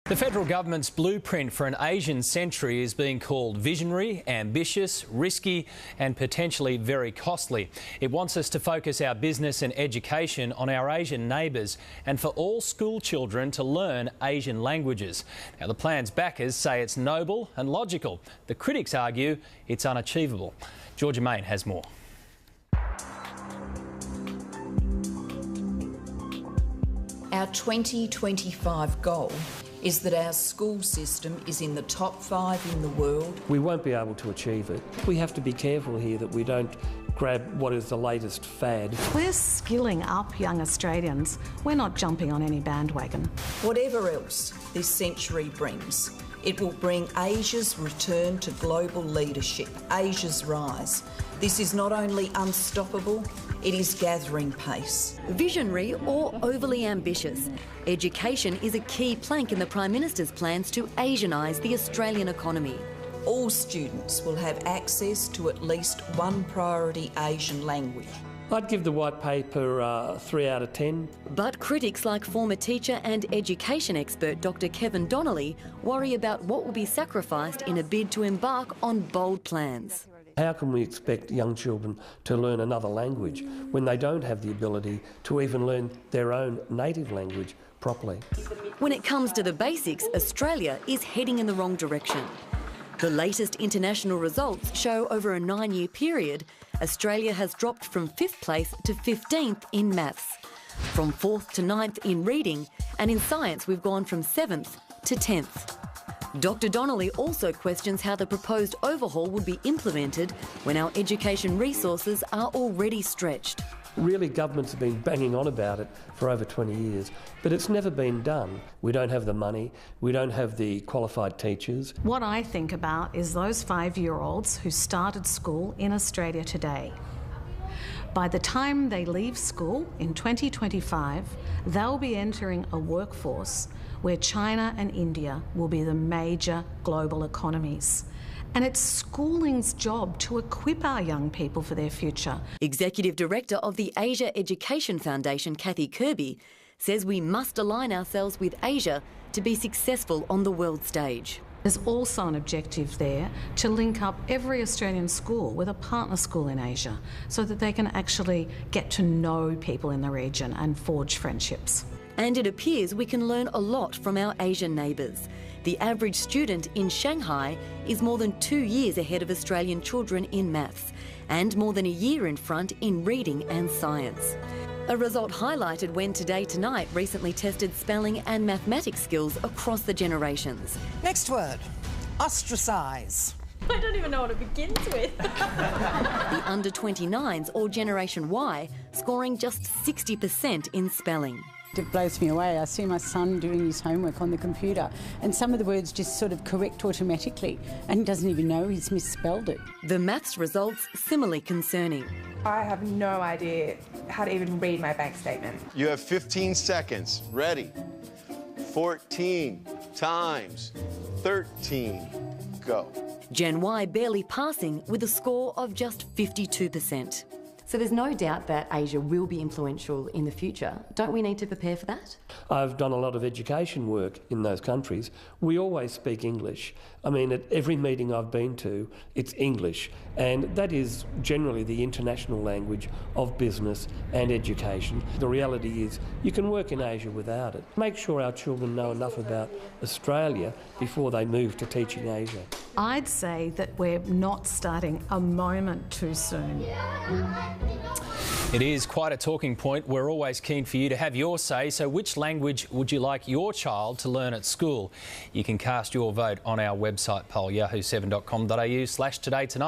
The federal government's blueprint for an Asian century is being called visionary, ambitious, risky and potentially very costly. It wants us to focus our business and education on our Asian neighbours and for all school children to learn Asian languages. Now, the plan's backers say it's noble and logical. The critics argue it's unachievable. Georgia Main has more. Our 2025 goal is that our school system is in the top 5 in the world. We won't be able to achieve it. We have to be careful here that we don't grab what is the latest fad. We're skilling up young Australians. We're not jumping on any bandwagon. Whatever else this century brings, it will bring Asia's return to global leadership, Asia's rise. This is not only unstoppable, it is gathering pace. Visionary or overly ambitious, education is a key plank in the Prime Minister's plans to Asianise the Australian economy. All students will have access to at least one priority Asian language. I'd give the white paper 3 out of 10. But critics like former teacher and education expert Dr Kevin Donnelly worry about what will be sacrificed in a bid to embark on bold plans. How can we expect young children to learn another language when they don't have the ability to even learn their own native language properly? When it comes to the basics, Australia is heading in the wrong direction. The latest international results show over a 9-year period, Australia has dropped from 5th place to 15th in maths, from 4th to 9th in reading, and in science we've gone from 7th to 10th. Dr Donnelly also questions how the proposed overhaul would be implemented when our education resources are already stretched. Really, governments have been banging on about it for over 20 years, but it's never been done. We don't have the money, we don't have the qualified teachers. What I think about is those 5-year-olds who started school in Australia today. By the time they leave school in 2025, they'll be entering a workforce where China and India will be the major global economies. And it's schooling's job to equip our young people for their future. Executive Director of the Asia Education Foundation, Kathe Kirby, says we must align ourselves with Asia to be successful on the world stage. There's also an objective there to link up every Australian school with a partner school in Asia so that they can actually get to know people in the region and forge friendships. And it appears we can learn a lot from our Asian neighbours. The average student in Shanghai is more than 2 years ahead of Australian children in maths and more than a year in front in reading and science. A result highlighted when Today Tonight recently tested spelling and mathematics skills across the generations. Next word, ostracise. I don't even know what it begins with. The under-29s, or Generation Y, scoring just 60% in spelling. It blows me away. I see my son doing his homework on the computer and some of the words just sort of correct automatically and he doesn't even know he's misspelled it. The maths results similarly concerning. I have no idea how to even read my bank statement. You have 15 seconds. Ready? 14 times 13. Go. Gen Y barely passing with a score of just 52%. So there's no doubt that Asia will be influential in the future. Don't we need to prepare for that? I've done a lot of education work in those countries. We always speak English. I mean, at every meeting I've been to, it's English. And that is generally the international language of business and education. The reality is you can work in Asia without it. Make sure our children know enough about Australia before they move to teaching Asia. I'd say that we're not starting a moment too soon. It is quite a talking point. We're always keen for you to have your say. So which language would you like your child to learn at school? You can cast your vote on our website poll, yahoo7.com.au/todaytonight.